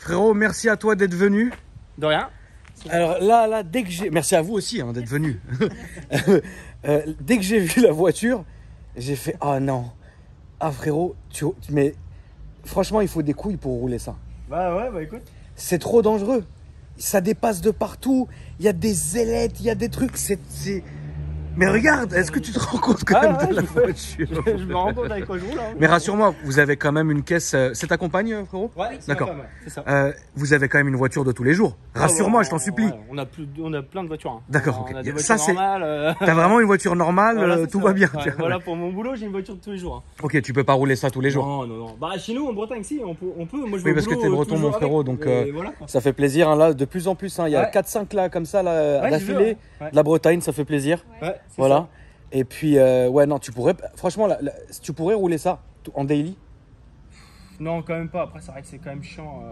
Frérot, merci à toi d'être venu. De rien. Alors là, dès que j'ai... Merci à vous aussi hein, d'être venu. Dès que j'ai vu la voiture, j'ai fait « Ah non, ah frérot, mais franchement, il faut des couilles pour rouler ça. » Bah écoute. C'est trop dangereux. Ça dépasse de partout. Il y a des ailettes, il y a des trucs. Mais regarde, est-ce que tu te rends compte quand même de la voiture? Je me rends compte avec quoi je roule. Hein, mais rassure-moi, vous avez quand même une caisse. C'est ta compagne, frérot? Ouais, d'accord. C'est ça. Vous avez quand même une voiture de tous les jours. Rassure-moi, je t'en supplie. Ouais, on a plein de voitures. Hein. D'accord, ok. On a des Ça, voitures normales. T'as vraiment une voiture normale, voilà, tout va bien. Ouais, voilà, pour mon boulot, j'ai une voiture de tous les jours. Hein. Ok, tu peux pas rouler ça tous les jours. Non. Bah, chez nous, en Bretagne, si, on peut. Moi, je oui, parce que t'es breton, mon frérot, donc voilà, ça fait plaisir. Hein, là, de plus en plus, hein, il y a 4-5 là, comme ça, là, d'affilée. De la Bretagne, ça fait plaisir. Ouais, voilà. Ça. Et puis, ouais, non, tu pourrais, franchement, tu pourrais rouler ça en daily? Non, quand même pas. Après, c'est vrai que c'est quand même chiant.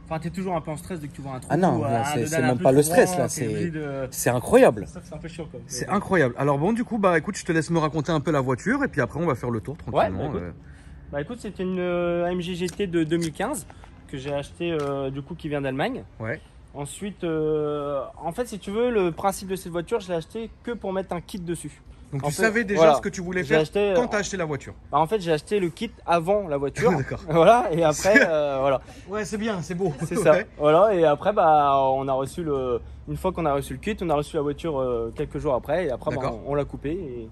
Enfin, t'es toujours un peu en stress dès que tu vois un trou. Ah non, c'est même pas le stress là, c'est incroyable. C'est un peu chiant quoi. C'est incroyable. Alors bon, du coup, bah écoute, je te laisse me raconter un peu la voiture et puis après on va faire le tour tranquillement. Ouais, bah écoute, c'était une AMG GT de 2015 que j'ai acheté du coup qui vient d'Allemagne. Ouais. Ensuite, en fait, si tu veux, le principe de cette voiture, je l'ai acheté que pour mettre un kit dessus. Donc tu savais déjà ce que tu voulais faire quand tu as acheté la voiture? Bah, en fait, j'ai acheté le kit avant la voiture. D'accord. Voilà, et après, voilà. Ouais, c'est bien, c'est beau. C'est ça. Voilà, et après, bah, on a reçu une fois qu'on a reçu le kit, on a reçu la voiture quelques jours après, et après, bah, on l'a coupé.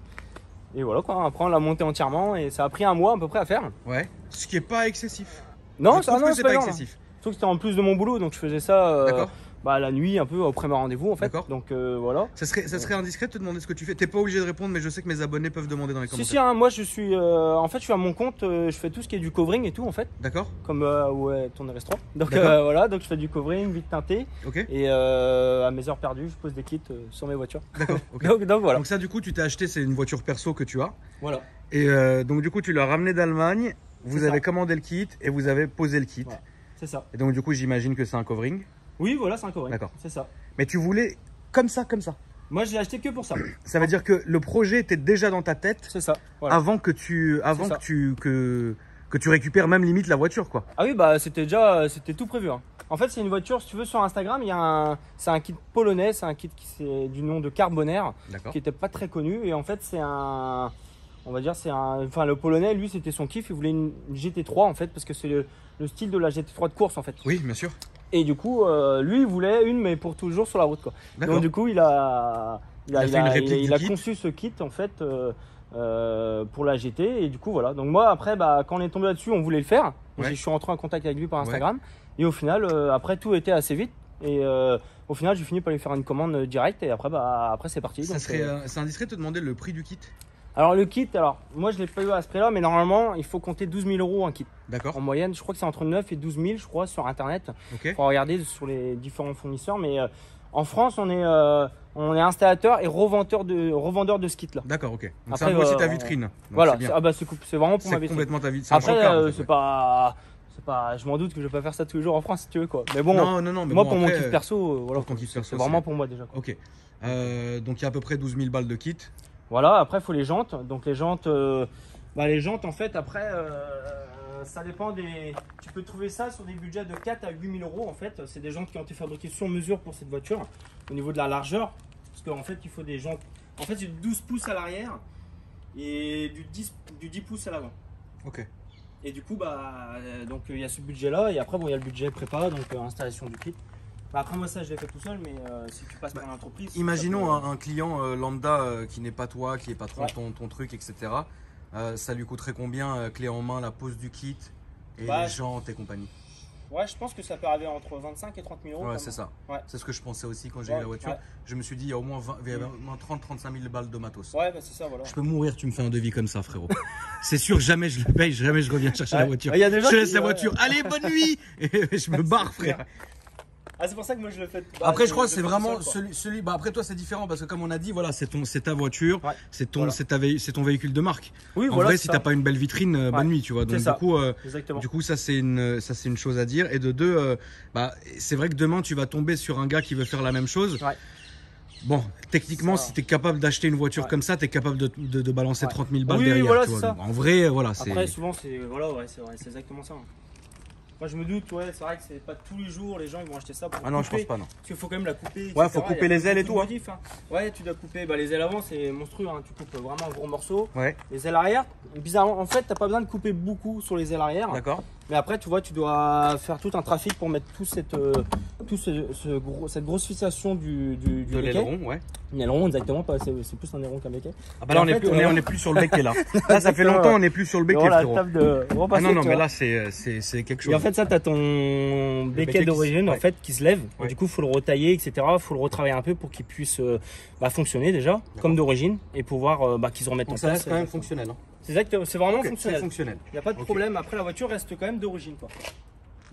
Et voilà quoi. Après, on l'a monté entièrement, et ça a pris un mois à peu près à faire. Ouais. Ce qui est pas excessif. Non, ça c'est pas excessif. Sauf que c'était en plus de mon boulot, donc je faisais ça. D'accord. Bah, la nuit un peu après ma rendez-vous en fait. Donc voilà. Ça serait indiscret de te demander ce que tu fais. T'es pas obligé de répondre, mais je sais que mes abonnés peuvent demander dans les commentaires. Si, hein, moi je suis en fait je suis à mon compte, je fais tout ce qui est du covering et tout en fait. D'accord. Comme ouais, ton restaurant. Donc voilà, donc je fais du covering, vite teinté. Ok. Et à mes heures perdues, je pose des kits sur mes voitures. D'accord. Okay. donc voilà. Donc ça du coup tu t'es acheté, c'est une voiture perso que tu as. Voilà. Et donc du coup tu l'as ramené d'Allemagne, vous avez commandé le kit et vous avez posé le kit. Ouais. C'est ça. Et donc du coup j'imagine que c'est un covering. Oui, voilà, c'est un covering. D'accord. C'est ça. Mais tu voulais comme ça. Moi, je l'ai acheté que pour ça. Ça veut dire que le projet était déjà dans ta tête. C'est ça. Voilà. Avant que tu récupères même limite la voiture, quoi. Ah oui, bah c'était tout prévu. Hein. En fait, c'est une voiture, si tu veux, sur Instagram, c'est un kit polonais, c'est un kit qui est du nom de Carbonaire, qui était pas très connu. Et en fait, enfin le polonais, lui, c'était son kiff. Il voulait une GT3 en fait, parce que c'est le style de la GT3 de course en fait. Oui, bien sûr. Et du coup, lui, il voulait une, mais pour toujours sur la route, quoi. Donc du coup, il a conçu ce kit en fait pour la GT. Et du coup, voilà. Donc moi, après, bah, quand on est tombé là-dessus, on voulait le faire. Je suis rentré en contact avec lui par Instagram. Et au final, après, tout était assez vite. Et au final, j'ai fini par lui faire une commande directe. Et après, c'est parti. C'est indiscret de te demander le prix du kit? Alors le kit, moi je l'ai pas eu à ce prix là, mais normalement il faut compter 12 000 € un kit. D'accord. En moyenne, je crois que c'est entre 9 et 12 000 je crois sur internet. Ok. Faut regarder sur les différents fournisseurs, mais en France on est installateur et revendeur de ce kit là. D'accord, ok. Donc c'est aussi ta vitrine. Donc voilà, c'est vraiment pour ma vitrine. C'est complètement ta vitrine. Après c'est pas, je m'en doute que je vais pas faire ça tous les jours en France si tu veux quoi. Mais bon, non, mais moi bon, pour après, mon kit perso, voilà, c'est vraiment pour moi déjà. Quoi. Ok. Donc il y a à peu près 12 000 balles de kit. Voilà, après il faut les jantes. Donc les jantes en fait après ça dépend des. Tu peux trouver ça sur des budgets de 4 à 8 000 € en fait. C'est des jantes qui ont été fabriquées sur mesure pour cette voiture au niveau de la largeur. Parce qu'en fait il faut des jantes. En fait c'est du 12 pouces à l'arrière et du 10 pouces à l'avant. Ok. Et du coup donc il y a ce budget là et après il y a le budget prépa, donc installation du kit. Après moi ça je l'ai fait tout seul, mais si tu passes par une entreprise... Imaginons un client lambda qui n'est pas toi, qui n'est pas trop ton truc, etc. Ça lui coûterait combien clé en main, la pose du kit et les jantes et compagnie? Ouais, je pense que ça peut arriver entre 25 et 30 000 €. Ouais, c'est ça. Ouais. C'est ce que je pensais aussi quand j'ai eu la voiture. Ouais. Je me suis dit, il y a au moins 30-35 000 balles de matos. Ouais, c'est ça, voilà. Je peux mourir, tu me fais un devis comme ça, frérot. C'est sûr, jamais je le paye, jamais je reviens chercher la voiture. Y a des gens je laisse la voiture. Allez, bonne nuit. Et je me barre, frère. Ah, c'est pour ça que moi je le fais. Après, je crois que c'est vraiment celui. Bah, après, toi, c'est différent parce que, comme on a dit, voilà, c'est ta voiture, c'est ton véhicule de marque. Oui, en vrai, si t'as pas une belle vitrine, bonne nuit, tu vois. Donc, du coup, ça, c'est une chose à dire. Et de deux, c'est vrai que demain, tu vas tomber sur un gars qui veut faire la même chose. Ouais. Bon, techniquement, si tu es capable d'acheter une voiture comme ça, tu es capable de balancer 30 000 balles derrière. Voilà, tu vois. ça. En vrai, voilà. Après, souvent, c'est exactement ça. Moi je me doute, ouais, c'est vrai que c'est pas tous les jours les gens ils vont acheter ça pour Ah non, couper, je pense pas, non. parce qu'il faut quand même la couper. Ouais, etc. Faut couper les ailes et tout. Modif, hein. Ouais, tu dois couper. Bah, les ailes avant c'est monstrueux, hein. Tu coupes vraiment un gros morceau. Ouais. Les ailes arrière, bizarrement, en fait, t'as pas besoin de couper beaucoup sur les ailes arrière. D'accord. Mais après, tu vois, tu dois faire tout un trafic pour mettre cette grosse fixation du l'aileron, ouais. Un aileron, exactement, c'est plus un aileron qu'un béquet. Ah bah là, on est plus sur le béquet là. Là, ça fait longtemps, on est plus sur le béquet. La table de... Ah non, mais là, c'est quelque chose. Et en fait, ça, t'as ton béquet d'origine en fait qui se lève. Ouais. Du coup, il faut le retailler, etc. Il faut le retravailler un peu pour qu'il puisse fonctionner déjà, comme d'origine, et pouvoir qu'ils se remettent en place. Ça reste quand même fonctionnel. Hein. C'est exact, c'est vraiment fonctionnel. Il n'y a pas de problème. Après, la voiture reste quand même d'origine.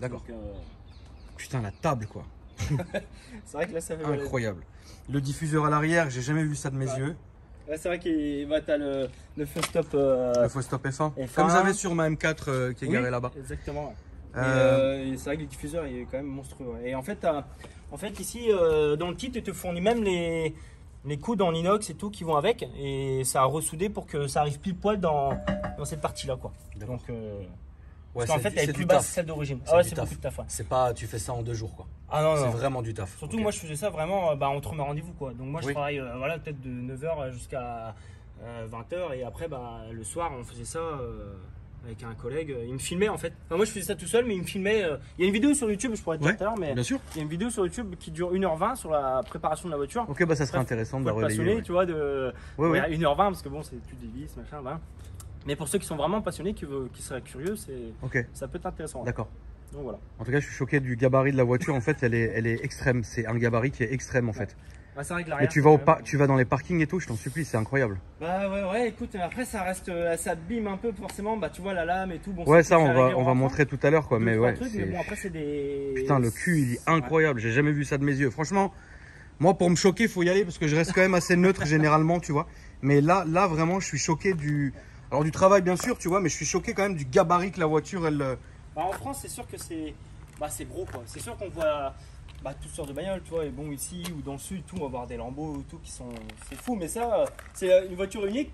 D'accord. Putain, la table quoi. C'est vrai que là, ça fait incroyable. Le diffuseur à l'arrière, j'ai jamais vu ça de mes yeux. Là, c'est vrai qu'il va t'as le feu stop. Le feu stop F1. Comme j'avais sur ma M4 qui est garée là-bas. Exactement. C'est vrai que le diffuseur il est quand même monstrueux. Et en fait, ici, dans le kit, il te fournit même les coudes en inox et tout qui vont avec, et ça a ressoudé pour que ça arrive pile poil dans cette partie là quoi. Donc parce qu'en fait elle est plus basse que celle d'origine. Ah ouais, c'est beaucoup de taf. C'est pas tu fais ça en 2 jours quoi. Ah non, c'est vraiment du taf. Surtout moi je faisais ça vraiment entre mes rendez-vous quoi. Donc moi je travaille voilà peut-être de 9h jusqu'à 20h, et après le soir on faisait ça avec un collègue, il me filmait en fait. Enfin, moi je faisais ça tout seul, mais il me filmait. Il y a une vidéo sur YouTube, je pourrais te dire tout à l'heure, mais bien sûr. Il y a une vidéo sur YouTube qui dure 1h20 sur la préparation de la voiture. Ok, ça serait intéressant de la relayer. Passionné, tu vois, de 1h20 parce que bon, c'est plus des vis, machin, voilà. Mais pour ceux qui sont vraiment passionnés, qui seraient curieux, ça peut être intéressant. D'accord. Donc voilà. En tout cas, je suis choqué du gabarit de la voiture. En fait, elle est extrême. C'est un gabarit qui est extrême en fait. Bah, c'est vrai que mais tu vas dans les parkings et tout, je t'en supplie, c'est incroyable. Bah ouais, écoute, après ça reste, ça abîme un peu forcément, tu vois la lame et tout. Bon, ouais, ça on va montrer tout à l'heure quoi, mais ouais. Mais bon, après c'est des... Putain, le cul il est incroyable, j'ai jamais vu ça de mes yeux. Franchement, moi pour me choquer, faut y aller parce que je reste quand même assez neutre généralement, tu vois. Mais là vraiment, je suis choqué du travail bien sûr, tu vois, mais je suis choqué quand même du gabarit que la voiture elle. En France, c'est sûr que c'est gros quoi. C'est sûr qu'on voit toutes sortes de bagnoles, tu vois, et bon ici ou dans le sud, tout, on va voir des Lambeaux tout qui sont, c'est fou, mais ça, c'est une voiture unique,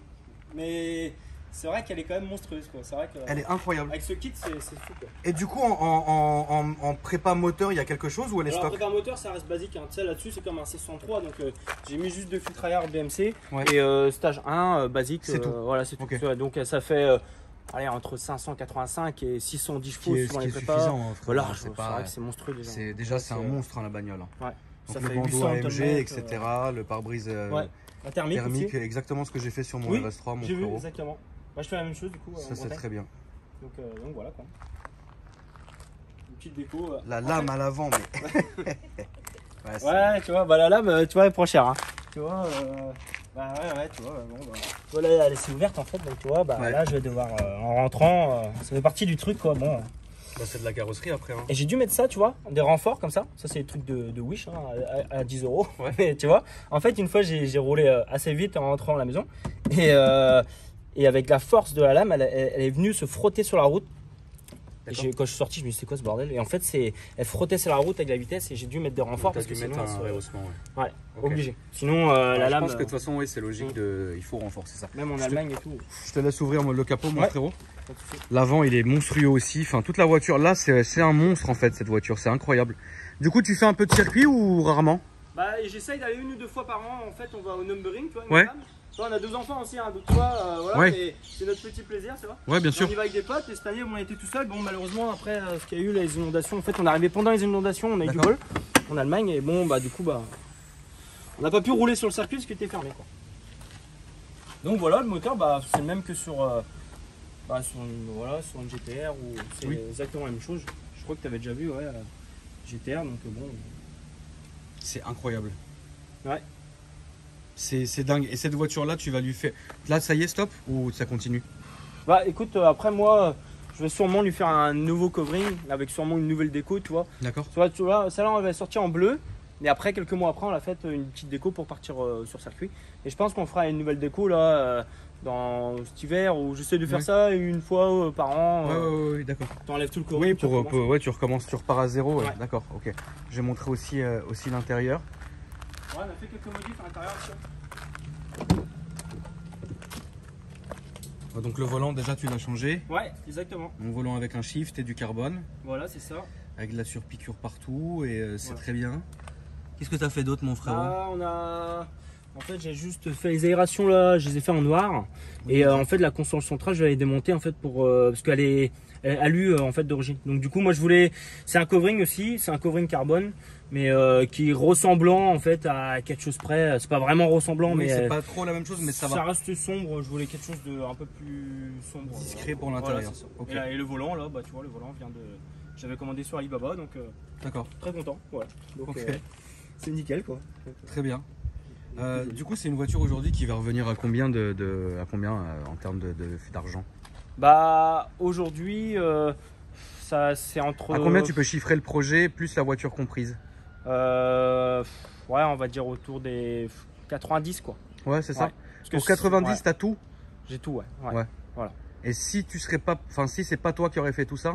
mais c'est vrai qu'elle est quand même monstrueuse quoi. C'est vrai elle est incroyable. Avec ce kit, c'est fou quoi. Et du coup, en prépa moteur, il y a quelque chose ou elle est stock? En prépa moteur, ça reste basique, hein. Tu sais, là-dessus, c'est comme un C63, donc j'ai mis juste 2 filtres à air BMC et stage 1 basique. C'est tout. Voilà, c'est tout. Okay. Donc ça fait entre 585 et 610 chevaux suivant les prépas. Voilà, c'est vrai que c'est monstrueux déjà. Déjà c'est un monstre la bagnole. Ouais. Donc ça le bandeau AMG, etc. Le pare-brise thermique, exactement ce que j'ai fait sur mon RS3, mon frérot. Exactement. Moi je fais la même chose du coup. Ça c'est très bien. Donc voilà quoi. Une petite déco. La lame à l'avant, mais. ouais, tu vois, la lame, tu vois, elle prend cher. Hein. Tu vois, tu vois, voilà, elle est ouverte en fait, donc tu vois, là je vais devoir, en rentrant, ça fait partie du truc quoi, bon. C'est de la carrosserie après. Hein. Et j'ai dû mettre ça, tu vois, des renforts comme ça. Ça, c'est des trucs de Wish hein, à 10 €. Ouais. Tu vois, en fait, une fois, j'ai roulé assez vite en rentrant à la maison. Et avec la force de la lame, elle est venue se frotter sur la route. Et quand je suis sorti, je me suis dit, c'est quoi ce bordel? Et en fait, elle frottait sur la route avec la vitesse et j'ai dû mettre des renforts parce que sinon, un rehaussement. Ouais, okay. Sinon, la lame. Je pense que de toute façon, c'est logique, il faut renforcer ça. Même en Allemagne et tout. Je te laisse ouvrir le capot, mon frérot. L'avant, il est monstrueux aussi. Enfin, toute la voiture, là, c'est un monstre en fait, cette voiture. C'est incroyable. Du coup, tu fais un peu de circuit ou rarement? J'essaye d'aller 1 ou 2 fois par an. En fait, on va au numbering, tu vois. On a 2 enfants aussi, hein, donc tu vois, voilà, c'est notre petit plaisir, tu vois. Ouais, bien sûr. On y va avec des potes et cette année, on était tout seul. Bon, malheureusement, après, ce qu'il y a eu, les inondations, en fait, on est arrivé pendant les inondations, on a eu du bol en Allemagne et bon, du coup, on n'a pas pu rouler sur le circuit parce qu'il était fermé, quoi. Donc voilà, le moteur, c'est le même que sur une GTR ou c'est exactement la même chose. Je crois que tu avais déjà vu, GTR, donc bon. C'est incroyable. Ouais. C'est dingue. Et cette voiture-là, tu vas lui faire... Là, ça y est, stop ou ça continue? Écoute, après moi, je vais sûrement lui faire un nouveau covering avec sûrement une nouvelle déco, tu vois. D'accord. Tu vois, celle-là, on va sortir en bleu. Et après, quelques mois après, on a fait une petite déco pour partir sur circuit. Et je pense qu'on fera une nouvelle déco là dans cet hiver où j'essaie de faire ça une fois par an. Oui, d'accord. Tu enlèves tout le covering. Oui, tu recommences, tu repars à zéro. D'accord, ok. Je vais montrer aussi l'intérieur. Ouais, on a fait quelques modifs à l'intérieur aussi. Donc le volant déjà tu l'as changé. Ouais, exactement. Un volant avec un shift et du carbone. Voilà, c'est ça. Avec de la surpiqûre partout et c'est très bien. Qu'est-ce que tu as fait d'autre mon frérot? En fait j'ai juste fait les aérations là, je les ai fait en noir. Oui. Et en fait la console centrale je vais les démonter en fait pour parce qu'elle est alu en fait d'origine. Donc du coup moi je voulais, c'est un covering aussi, c'est un covering carbone. Mais qui est ressemblant en fait à quelque chose près. C'est pas vraiment ressemblant, oui, mais c'est pas trop la même chose, mais ça va. Ça reste sombre. Je voulais quelque chose de un peu plus sombre, discret pour l'intérieur. Voilà, okay. Et le volant là, bah tu vois, le volant vient de. J'avais commandé sur Alibaba, donc. D'accord. Très content. Ouais. Donc okay. C'est nickel quoi. Très bien. Du coup, c'est une voiture aujourd'hui qui va revenir à combien en termes d'argent? Bah aujourd'hui, ça c'est entre. À combien tu peux chiffrer le projet plus la voiture comprise? Ouais, on va dire autour des 90 quoi. Ouais, c'est ça. Ouais. Pour 90, ouais. T'as tout? J'ai tout, ouais. Voilà. Et si tu serais pas, enfin si c'est pas toi qui aurais fait tout ça?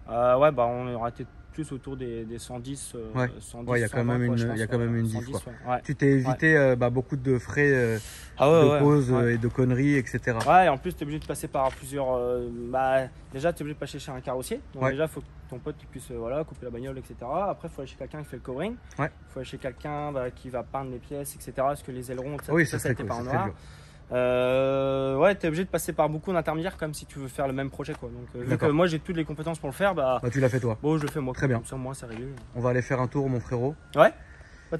Ouais, bah on aurait été plus autour des 110. Ouais. 110, ouais, il y a quand même une, il y a quand même une 110, diff, quoi. Ouais. Tu t'es évité beaucoup de frais de pause et de conneries, etc. Ouais, et en plus tu es obligé de passer par plusieurs. Déjà tu es obligé de passer chez un carrossier. Donc déjà il faut que ton pote qui puisse couper la bagnole, etc. Après il faut aller chez quelqu'un qui fait le covering. Il faut aller chez quelqu'un qui va peindre les pièces, etc. Parce que les ailerons, ça a été peint en noir. Ouais, tu es obligé de passer par beaucoup d'intermédiaires comme si tu veux faire le même projet quoi. Donc vu que moi j'ai toutes les compétences pour le faire, tu l'as fait toi. Bon, je le fais moi. Très bien. Comme ça, moi c'est réglé. On va aller faire un tour mon frérot. Ouais.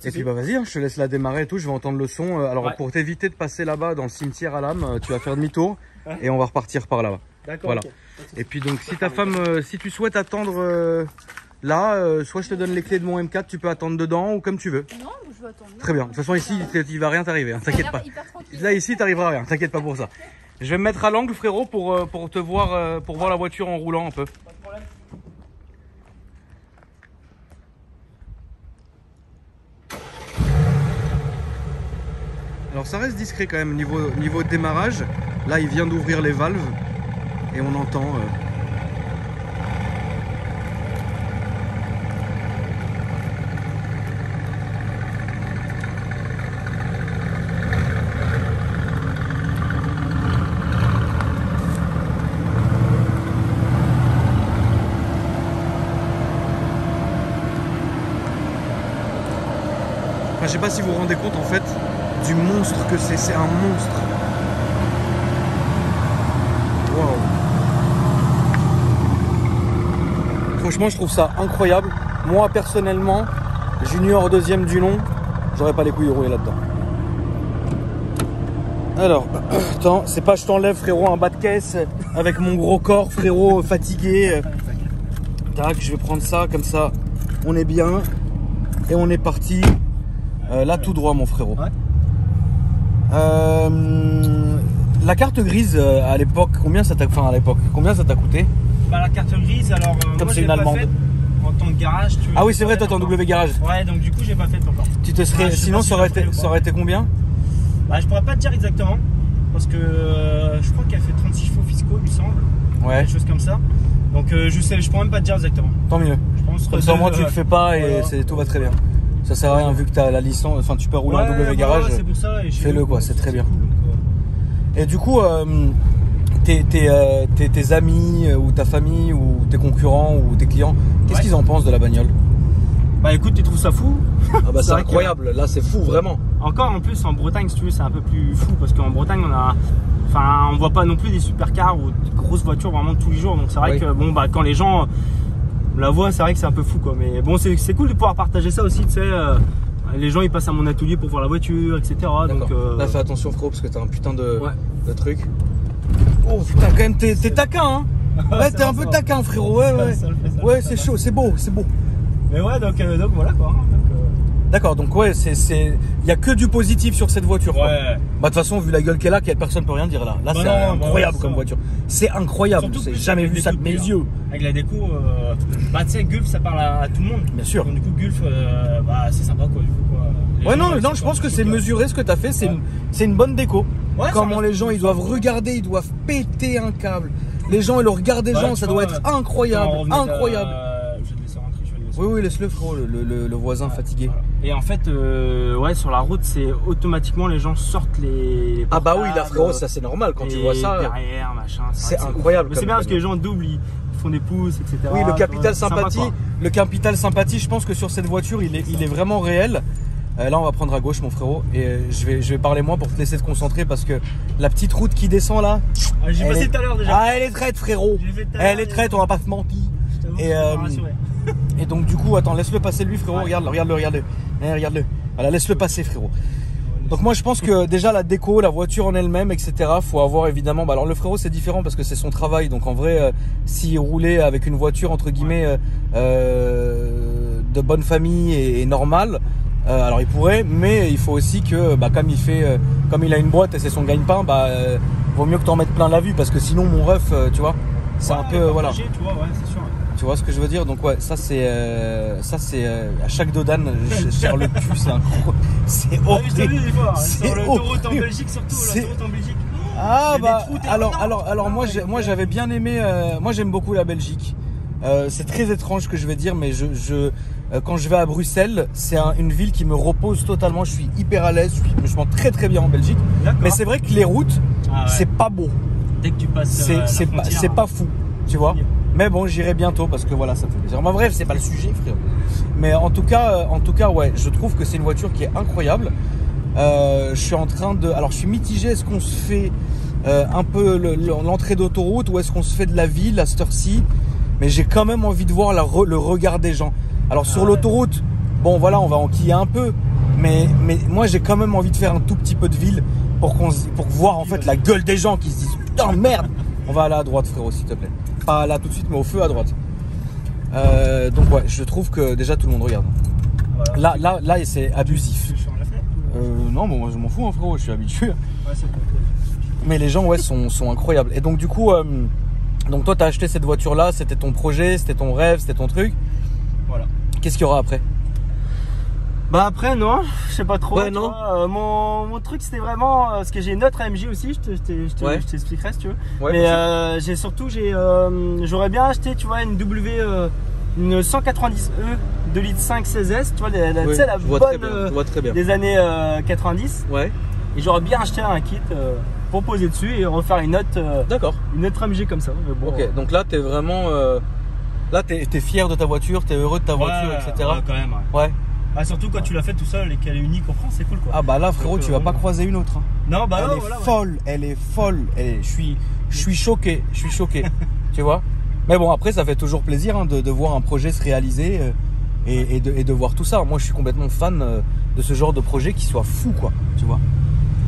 Et puis bah vas-y, je te laisse la démarrer et tout, je vais entendre le son. Alors pour t'éviter de passer là-bas dans le cimetière à l'âme, tu vas faire demi-tour et on va repartir par là-bas. D'accord. Voilà. Et puis donc si ta femme, si tu souhaites attendre là, soit je te donne les clés de mon M4, tu peux attendre dedans ou comme tu veux. Non, je veux attendre. Très bien. De toute façon ici, il va rien t'arriver, hein, t'inquiète pas. Là ici, t'arriveras rien, t'inquiète pas pour ça. Je vais me mettre à l'angle frérot pour te voir, pour voir la voiture en roulant un peu. Pas de problème. Alors ça reste discret quand même niveau démarrage. Là il vient d'ouvrir les valves et on entend je sais pas si vous vous rendez compte en fait du monstre que c'est un monstre. Waouh. Franchement je trouve ça incroyable. Moi personnellement, junior deuxième du nom, j'aurais pas les couilles roulées là-dedans. Alors, attends, c'est pas je t'enlève frérot un bas de caisse avec mon gros corps frérot fatigué. Tac, je vais prendre ça comme ça, on est bien et on est parti. Là tout droit mon frérot. Ouais. La carte grise à l'époque, combien ça t'a coûté? Bah la carte grise alors comme moi c'est une allemande. En tant que garage. Ah oui c'est vrai, toi t'es en W garage. Ouais, donc du coup j'ai pas fait encore. Tu te serais, sinon ça aurait été combien? Bah je pourrais pas te dire exactement parce que je crois qu'elle fait 36 chevaux fiscaux il me semble. Ouais. Quelque chose comme ça. Donc je pourrais même pas te dire exactement. Tant mieux. Je pense comme ça moi tu le fais pas et tout va très bien. Ça sert à rien vu que tu as la licence, enfin tu peux rouler en W garage, fais-le quoi, c'est très bien. Cool, et du coup, tes amis ou ta famille ou tes concurrents ou tes clients, qu'est-ce qu'ils en pensent de la bagnole? Bah écoute, tu trouves ça fou? Ah bah c'est incroyable, là c'est fou vraiment. Encore en plus en Bretagne si tu veux c'est un peu plus fou parce qu'en Bretagne on voit pas non plus des supercars ou des grosses voitures vraiment tous les jours, donc c'est vrai que bon bah quand les gens la voix, c'est vrai que c'est un peu fou quoi, mais bon c'est cool de pouvoir partager ça aussi, tu sais, les gens ils passent à mon atelier pour voir la voiture, etc. Donc là fais attention frérot parce que t'as un putain de truc. Oh putain quand même t'es taquin hein. Ouais t'es un peu taquin frérot, ouais c'est chaud, c'est beau. Mais ouais donc voilà quoi. D'accord, donc ouais, il y a que du positif sur cette voiture. Quoi. Ouais. Bah de toute façon, vu la gueule qu'elle a, personne peut rien dire là. Là, c'est incroyable comme voiture. C'est incroyable. J'ai jamais vu ça de mes yeux. Avec la déco, bah tu sais, Gulf, ça parle à tout le monde. Bien sûr. Donc du coup, Gulf, bah c'est sympa quoi. Du coup, quoi. Ouais, non, je pense que c'est mesuré ce que t'as fait. C'est une bonne déco. Ouais, comment les gens, ils doivent regarder, ils doivent péter un câble. Les gens, et le regard des gens, ça doit être incroyable, incroyable. Je vais te laisser rentrer, je vais Oui, laisse-le frérot, le voisin fatigué. Voilà. Et en fait, ouais, sur la route, c'est automatiquement les gens sortent les ah bah oui, là frérot, ça c'est normal quand tu vois ça. Derrière, machin. C'est incroyable. Mais c'est bien parce que les gens doublent, ils font des pouces, etc. Oui, le capital sympathie, je pense que sur cette voiture, il est vraiment réel. Là, on va prendre à gauche, mon frérot, et je vais parler moins pour te laisser te concentrer parce que la petite route qui descend là. Ah, j'ai passé tout à l'heure déjà. Ah, elle est traite, frérot. Elle est traite, on va pas se mentir. Et donc, du coup, attends, laisse-le passer lui, frérot. Ouais. Regarde-le. Voilà, laisse-le passer, frérot. Donc, moi, je pense que déjà, la déco, la voiture en elle-même, etc., faut avoir évidemment. Bah, alors, le frérot, c'est différent parce que c'est son travail. Donc, en vrai, s'il roulait avec une voiture, entre guillemets, de bonne famille et normale. Alors il pourrait, mais il faut aussi que, comme il a une boîte et c'est son gagne-pain, vaut mieux que t'en mettes plein la vue parce que sinon mon ref, tu vois, c'est un peu voilà. Tu vois, ouais, c'est sûr. Tu vois ce que je veux dire? Donc ouais, ça c'est à chaque dodane, je serre le cul, c'est incroyable, c'est horrible. Ah, oui, des fois, sur l'autoroute en Belgique surtout, l'autoroute en Belgique. Ah bah alors moi j'avais bien aimé, moi j'aime beaucoup la Belgique. C'est très étrange ce que je vais dire, mais quand je vais à Bruxelles, c'est une ville qui me repose totalement. Je suis hyper à l'aise, je me sens très très bien en Belgique. Mais c'est vrai que les routes, c'est pas beau. Dès que tu passes, c'est pas fou, tu vois. Mais bon, j'irai bientôt parce que voilà, ça fait plaisir. Bref, c'est pas le sujet, frère. Mais en tout cas, ouais, je trouve que c'est une voiture qui est incroyable. Je suis en train de, alors je suis mitigé. Est-ce qu'on se fait un peu l'entrée d'autoroute ou est-ce qu'on se fait de la ville à cette heure-ci? Mais j'ai quand même envie de voir le regard des gens. Alors sur l'autoroute, bon voilà, on va enquiller un peu, mais moi j'ai quand même envie de faire un tout petit peu de ville pour voir en fait la gueule des gens qui se disent putain merde. On va aller à droite, frérot, s'il te plaît. Pas là tout de suite, mais au feu à droite. Donc ouais, je trouve que déjà tout le monde regarde. Voilà. Là c'est abusif. Non, bon, moi je m'en fous, hein, frérot, je suis habitué. Ouais, mais les gens ouais sont incroyables. Et donc du coup. Donc toi, tu as acheté cette voiture-là, c'était ton projet, c'était ton rêve, c'était ton truc. Voilà. Qu'est-ce qu'il y aura après? Bah après, non, je sais pas trop. Ouais, non. Mon truc, c'était vraiment... parce que j'ai une autre AMG aussi, je t'expliquerai si tu veux. Ouais, mais j'aurais bien acheté, tu vois, une une 190E 2 litres 5 16S, tu vois, tu sais, la bonne des années 90. Ouais. Et j'aurais bien acheté un kit... pour poser dessus et refaire une autre AMG comme ça. Mais bon, ok, donc là t'es vraiment là t'es fier de ta voiture, t'es heureux de ta voiture, etc. Ouais, quand même. Ouais. Bah, surtout quand tu l'as fait tout seul et qu'elle est unique en France, c'est cool quoi. Ah bah là frérot, tu vas pas croiser une autre. Hein. Non, bah elle est folle, elle est folle. Je suis choqué, tu vois. Mais bon après ça fait toujours plaisir hein, de voir un projet se réaliser et de voir tout ça. Moi je suis complètement fan de ce genre de projet qui soit fou quoi, tu vois.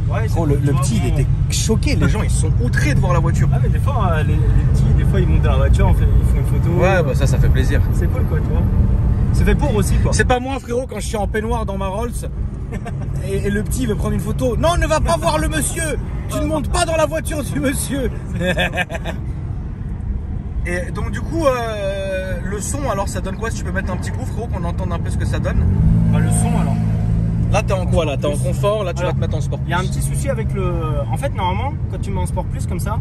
Ouais, le petit il était choqué, les gens ils sont outrés de voir la voiture. Ah mais des fois les petits, des fois ils montent dans la voiture, ils font une photo. Ouais bah ça fait plaisir. C'est cool quoi tu vois. C'est fait pour aussi quoi. C'est pas moi frérot quand je suis en peignoir dans ma Rolls et le petit veut prendre une photo. Non ne va pas voir le monsieur. Tu ne montes pas dans la voiture du monsieur. Et donc du coup le son alors ça donne quoi si tu peux mettre un petit coup frérot qu'on entende un peu ce que ça donne. Bah le son alors. Là t'es en quoi là? T'es en confort, là tu vas te mettre en sport plus. Il y a un petit souci avec le... En fait normalement quand tu mets en sport plus comme ça,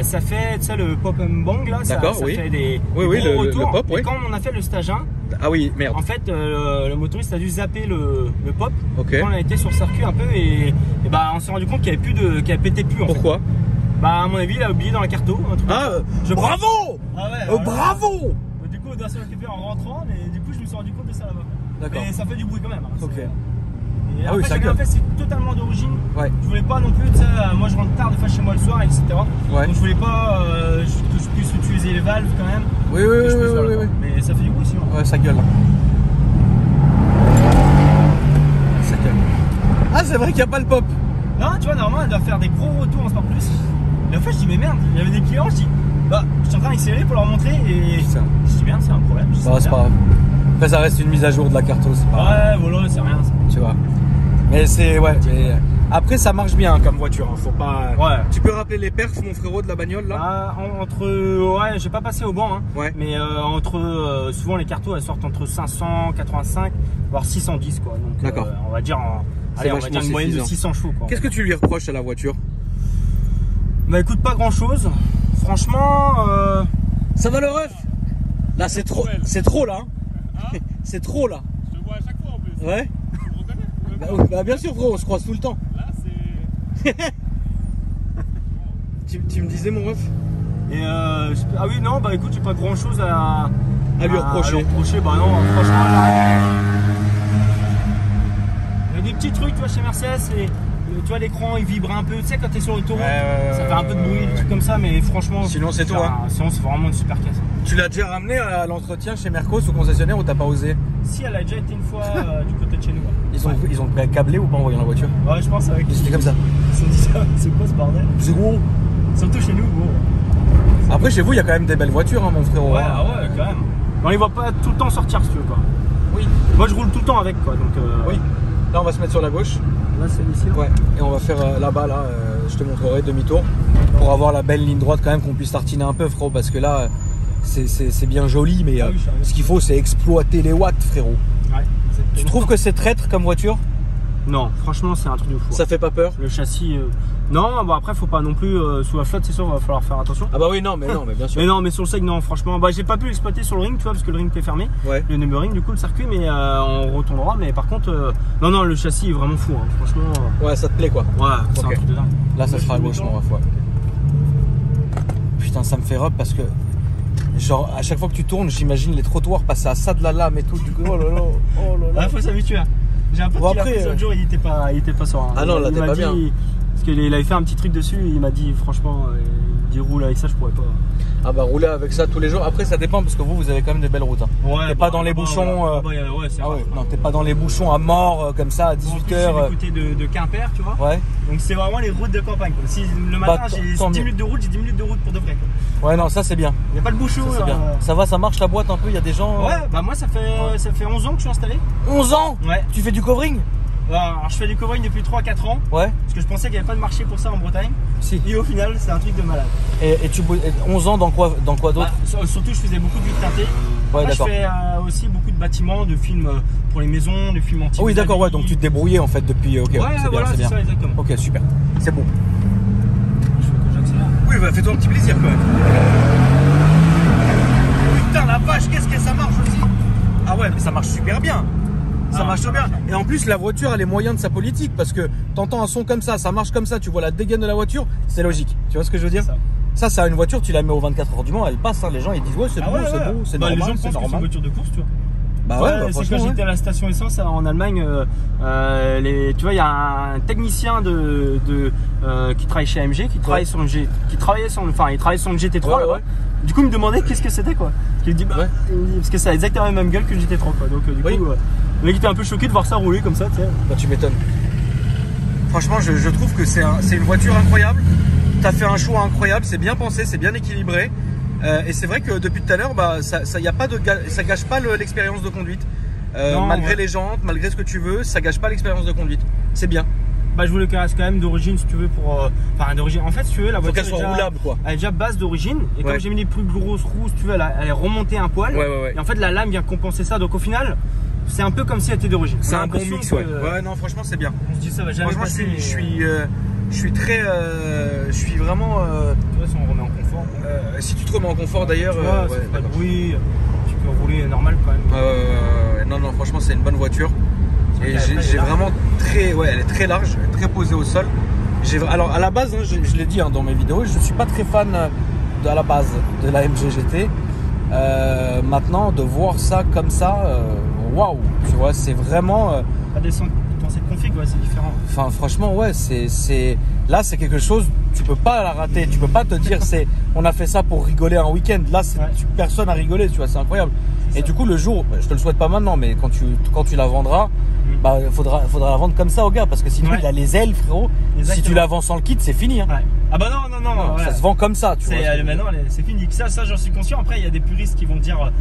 ça fait tu sais le pop and bang là, ça fait des gros retours. Le pop, et quand on a fait le stage 1, ah oui merde. En fait le motoriste a dû zapper le pop quand on a été sur le circuit un peu et bah on s'est rendu compte qu'il n'y avait plus de... qu'il pétait plus en fait. Pourquoi? Bah à mon avis il a oublié dans la carto un truc. Ah bravo. Ah ouais, bravo. Du coup on doit se récupérer en rentrant, mais du coup je me suis rendu compte de ça là-bas. D'accord. Mais ça fait du bruit quand même. Hein. Ok. Et après, j'ai bien fait, c'est totalement d'origine. Ouais. Je voulais pas non plus, tu sais, moi je rentre tard des fois chez moi le soir, etc. Ouais. Donc je voulais pas que je puisse utiliser les valves quand même. Oui. Mais ça fait du bruit sinon. Ouais, ça gueule. Ça gueule. Ah, c'est vrai qu'il n'y a pas le pop. Non, tu vois, normalement elle doit faire des gros retours en sport plus. Mais en fait, je dis, mais merde, il y avait des clients, je dis, bah, je suis en train d'accélérer pour leur montrer et. Putain. Je dis, merde, c'est un problème. Bah, c'est pas grave. Après ça reste une mise à jour de la carte c'est pas... Ouais voilà c'est rien ça. Tu vois. Mais c'est après ça marche bien comme voiture, hein. Faut pas. Ouais. Tu peux rappeler les perfs mon frérot de la bagnole là? Ouais j'ai pas passé au banc hein. Ouais. Mais souvent les cartos elles sortent entre 585 voire 610 quoi. Donc d'accord. On va dire une moyenne de 600 chevaux quoi. Qu'est-ce que tu lui reproches à la voiture? Bah écoute pas grand chose. Franchement ça va le ref. Là c'est trop là. Hein? C'est trop là. Je te vois à chaque fois en plus. Ouais. Tu me reconnais? Bah bien sûr frérot, on se croise tout le temps. Là c'est... tu me disais mon ref? Et ah oui, non, bah écoute, j'ai pas grand chose à lui reprocher. Bah non, franchement, il y a des petits trucs, tu vois, chez Mercedes, et tu vois, l'écran il vibre un peu, tu sais, quand t'es sur l'autoroute, ça fait un peu de bruit, des trucs comme ça, mais franchement. Sinon, c'est toi. Sinon, c'est vraiment une super caisse. Tu l'as déjà ramené à l'entretien chez Mercos au concessionnaire ou t'as pas osé? Si, elle a déjà été une fois du côté de chez nous. Ils ont câblé ou pas envoyé dans la voiture? Ouais, je pense avec. C'était comme ça. Ils se sont dit ça, c'est quoi ce bordel? C'est gros. Surtout chez nous, gros. Après, chez vous, il y a quand même des belles voitures, hein, mon frérot. Ouais, ouais, quand même. On les voit pas tout le temps sortir, si tu veux, quoi. Oui. Moi, je roule tout le temps avec, quoi. Donc, oui. Là, on va se mettre sur la gauche. Là, c'est ici. Ouais. Et on va faire là-bas, là, je te montrerai demi-tour pour avoir la belle ligne droite quand même, qu'on puisse tartiner un peu, frérot, parce que là, c'est bien joli, mais oui, ce qu'il faut, c'est exploiter les watts, frérot. Ouais. Tu trouves que c'est traître comme voiture? Non, franchement, c'est un truc de fou. Ça fait pas peur? Le châssis. Non, bon après, faut pas non plus sous la flotte, c'est sûr, va falloir faire attention. Ah bah oui, non, mais bien sûr. Mais non, mais sur le sec, non, franchement, bah j'ai pas pu l'exploiter sur le ring, tu vois, parce que le ring était fermé. Ouais. Le Nürburgring, du coup, le circuit, mais on retournera. Mais par contre, non, le châssis est vraiment fou, hein, franchement. Ouais, ça te plaît quoi? Ouais, c'est un truc de dingue. Là, ça sera à gauche, mon ref, ouais. Putain, ça me fait rub parce que, genre, à chaque fois que tu tournes, j'imagine les trottoirs passer à ça de la lame et tout. Du coup, oh là là, oh là là. Ouais, faut s'habituer. J'ai un peu qui l'a pris l'autre jour, il était pas serein. Ah non, là, t'es pas bien. Parce qu'il avait fait un petit truc dessus, il m'a dit, franchement, il dit roule avec ça, je pourrais pas. Ah bah rouler avec ça tous les jours. Après, ça dépend parce que vous avez quand même des belles routes. Hein. Ouais, t'es pas dans les bouchons. Ouais, c'est vrai. Non, t'es pas dans les bouchons à mort comme ça à 18h. Je suis du côté de Quimper, tu vois. Ouais. Donc c'est vraiment les routes de campagne. Quoi. Si le matin j'ai 10 minutes de route, j'ai 10 minutes de route pour de vrai. Quoi. Ouais, non, ça c'est bien. Il n'y a pas de bouchon. Ça, bien. Ça va, ça marche la boîte un peu. Il y a des gens. Ouais, bah moi ça fait 11 ans que je suis installé. 11 ans? Ouais. Tu fais du covering? Alors je fais du covering depuis 3-4 ans. Ouais. Parce que je pensais qu'il n'y avait pas de marché pour ça en Bretagne. Si. Et au final, c'est un truc de malade. Et tu 11 ans dans quoi d'autre? Surtout, je faisais beaucoup de vitres teintées. Ouais, d'accord. Je fais aussi beaucoup de bâtiments, de films pour les maisons, de films antiques. Oh oui, d'accord, ouais, donc tu te débrouillais en fait depuis. Ok, ouais, voilà, c'est ça, exactement. Ok, super. C'est bon. Je veux que j'accélère. Oui, bah fais-toi un petit plaisir quand même. Putain, la vache, qu'est-ce que ça marche aussi? Ah ouais, mais ça marche super bien. Ça marche bien. Et en plus, la voiture, elle est moyen de sa politique parce que t'entends un son comme ça marche comme ça, tu vois la dégaine de la voiture, c'est logique. Tu vois ce que je veux dire? Ça, c'est une voiture, tu la mets aux 24 heures du Mans, elle passe, hein, les gens ils disent ouais, c'est beau, c'est beau, c'est normal. Les gens pensent que c'est une voiture de course, tu vois. Bah ouais, c'est quand j'étais à la station essence en Allemagne, tu vois, il y a un technicien qui travaille chez AMG, qui travaillait sur une GT3 là-bas. Du coup, il me demandait qu'est-ce que c'était quoi. Il me dit parce que ça a exactement la même gueule que le GT3 quoi. Donc du coup, le mec était un peu choqué de voir ça rouler comme ça, tu sais. Bah tu m'étonnes. Franchement, je trouve que c'est une voiture incroyable. T'as fait un choix incroyable, c'est bien pensé, c'est bien équilibré. Et c'est vrai que depuis tout à l'heure, bah, ça gâche pas l'expérience de conduite. Malgré les jantes, malgré ce que tu veux, ça gâche pas l'expérience de conduite. C'est bien. Bah, je voulais qu'elle reste quand même d'origine si tu veux pour. Enfin d'origine. En fait si tu veux la voiture. Faut qu'elle soit roulable quoi. Elle est déjà base d'origine. Et comme j'ai mis les plus grosses roues, si tu veux, elle est remontée un poil. Et en fait la lame vient compenser ça. Donc au final, c'est un peu comme si elle était d'origine. C'est un bon mix, ouais. Ouais, non, franchement c'est bien. On se dit ça va jamais passer. Je suis très. Je suis vraiment. Tu vois, si on remet en confort. Si tu te remets en confort d'ailleurs. Pas de bruit, tu peux rouler normal quand même. Non, franchement, c'est une bonne voiture. Et j'ai vraiment très. Ouais, elle est très large, très posée au sol. Alors, à la base, hein, je l'ai dit dans mes vidéos, je ne suis pas très fan à la base de la MG GT. Maintenant, de voir ça comme ça, waouh, tu vois, c'est vraiment. Dans cette config, ouais, c'est différent. Enfin, franchement, ouais, là, c'est quelque chose, tu peux pas la rater, tu peux pas te dire, on a fait ça pour rigoler un week-end. Là, personne a rigolé, tu vois, c'est incroyable. Et du coup, le jour, je te le souhaite pas maintenant, mais quand tu la vendras, bah, faudra la vendre comme ça au gars, parce que sinon, il a les ailes, frérot. Exactement. Si tu la vends sans le kit, c'est fini. Hein. Ah bah non, ça se vend comme ça, tu vois. Maintenant, c'est fini. Ça, j'en suis conscient. Après, il y a des puristes qui vont dire.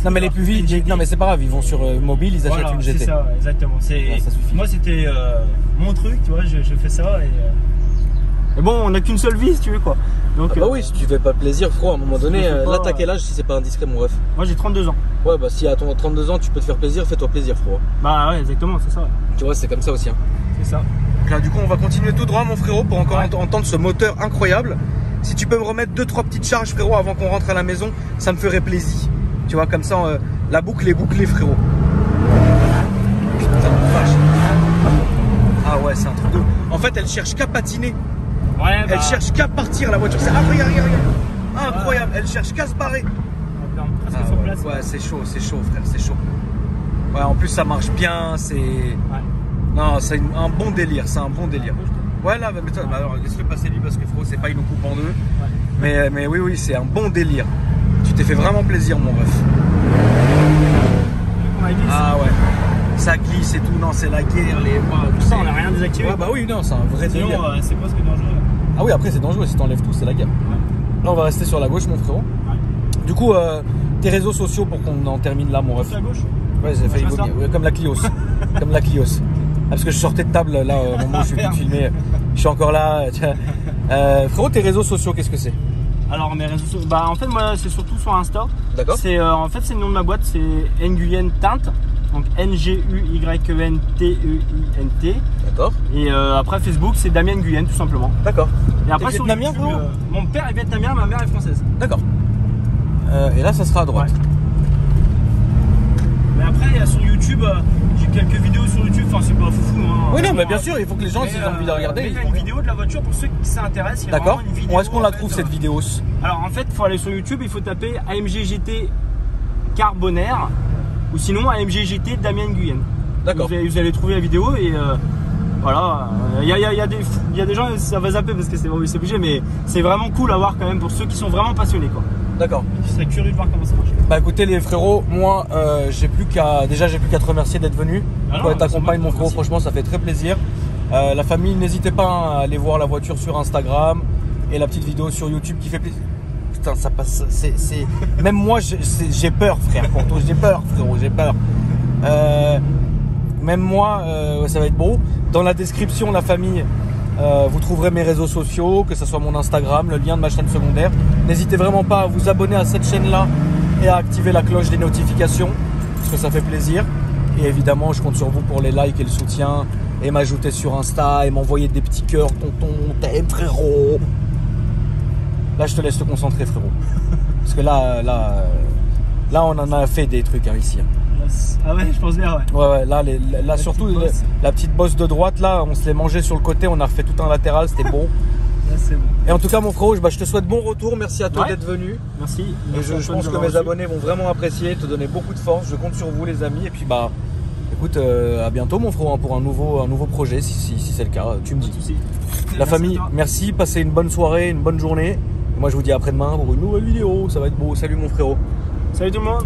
Non mais les plus vite, non mais c'est pas grave, ils vont sur mobile, ils achètent une GT. C'est ça, exactement. Ça suffit. Moi c'était mon truc, tu vois, je fais ça et bon, on n'a qu'une seule vie si tu veux quoi. Donc, bah oui, si tu fais pas plaisir, frérot, à un moment donné, là t'as quel âge si c'est pas indiscret mon ref? Moi j'ai 32 ans. Ouais bah si à ton 32 ans tu peux te faire plaisir, fais-toi plaisir frérot. Bah ouais exactement, c'est ça. Tu vois, c'est comme ça aussi. Hein. C'est ça. Donc là du coup on va continuer tout droit mon frérot pour encore entendre ce moteur incroyable. Si tu peux me remettre 2-3 petites charges frérot avant qu'on rentre à la maison, ça me ferait plaisir. Tu vois, comme ça, La boucle est bouclée, frérot. Putain de vache. Ah ouais, c'est un truc de... En fait, elle cherche qu'à patiner. Ouais, elle cherche qu'à partir, la voiture. Ah, regarde. Incroyable. Elle cherche qu'à se barrer. Ouais, c'est chaud, frère, c'est chaud. Ouais, en plus, ça marche bien. C'est... Ouais. Non, c'est un bon délire. C'est un bon délire. Ouais, là, mais toi, alors, laisse-le passer lui parce que frérot, c'est pas, il nous coupe en deux. Ouais. Mais oui, c'est un bon délire. Tu t'es fait vraiment plaisir, mon ref. Ah ouais. Ça glisse et tout. Non, c'est la guerre, les bras. Tout ça, on n'a rien désactivé. Ouais, bah oui, non, c'est un vrai délire. C'est presque dangereux. Ah oui, après, c'est dangereux si t'enlèves tout, c'est la guerre. Ouais. Là, on va rester sur la gauche, mon frérot. Ouais. Du coup, tes réseaux sociaux pour qu'on en termine là, mon ref. Sur la gauche. Ouais, j'ai failli ouais, comme la Clios. Comme la Clios. Ah, parce que je sortais de table là au moment où je suis venu filmer. Je suis encore là. Frérot, tes réseaux sociaux, qu'est-ce que c'est? Alors mes réseaux sociaux, bah en fait moi c'est surtout sur Insta. D'accord. C'est en fait c'est le nom de ma boîte, c'est Nguyen Teint. Donc N-G-U-Y-E-N-T-E-I-N-T. D'accord. Et après Facebook c'est Damien Nguyen tout simplement. D'accord. Et après sur Damien, YouTube, mon père est vietnamien, ma mère est française. D'accord. Et là ça sera à droite. Ouais. Mais après il y a sur YouTube, j'ai quelques vidéos sur YouTube, enfin c'est pas fou hein. Oui non mais bien sûr il faut que les gens s'ils ont envie de regarder. Il y a une vidéo de la voiture pour ceux qui s'intéressent. D'accord. Où est-ce qu'on la trouve cette vidéo? Alors en fait il faut aller sur YouTube, il faut taper AMG GT Carbonaire ou sinon AMG GT Damien Nguyen. D'accord. Vous allez trouver la vidéo et voilà. Il y a des gens, ça va zapper parce que c'est obligé, mais c'est vraiment cool à voir quand même pour ceux qui sont vraiment passionnés quoi. D'accord. Je serais curieux de voir comment ça marche. Bah écoutez les frérots, moi j'ai plus qu'à te remercier d'être venu. Toi et ta compagne mon frérot, franchement ça fait très plaisir. La famille, n'hésitez pas à aller voir la voiture sur Instagram et la petite vidéo sur YouTube qui fait plaisir. Putain ça passe, même moi j'ai peur frère pour toi, j'ai peur frérot, j'ai peur. Même moi ça va être beau. Dans la description la famille, vous trouverez mes réseaux sociaux, que ce soit mon Instagram, le lien de ma chaîne secondaire. N'hésitez vraiment pas à vous abonner à cette chaîne-là et à activer la cloche des notifications, parce que ça fait plaisir. Et évidemment, je compte sur vous pour les likes et le soutien, et m'ajouter sur Insta et m'envoyer des petits cœurs, tonton, t'aimes frérot. Là, je te laisse te concentrer frérot, parce que là, on en a fait des trucs hein, ici. Ah ouais, je pense bien, ouais. Ouais, là surtout la petite bosse de droite, là, on se l'est mangé sur le côté, on a refait tout un latéral, c'était bon. Là, c'est bon. Et en tout cas, mon frérot, je te souhaite bon retour, merci à toi d'être venu. Merci. Et je pense que mes abonnés vont vraiment apprécier, te donner beaucoup de force, je compte sur vous les amis. Et puis bah, écoute, à bientôt mon frérot, hein, pour un nouveau projet, si c'est le cas, tu me dis. La famille, merci, passez une bonne soirée, une bonne journée. Et moi, je vous dis à après-demain pour une nouvelle vidéo, ça va être beau. Salut mon frérot. Salut tout le monde.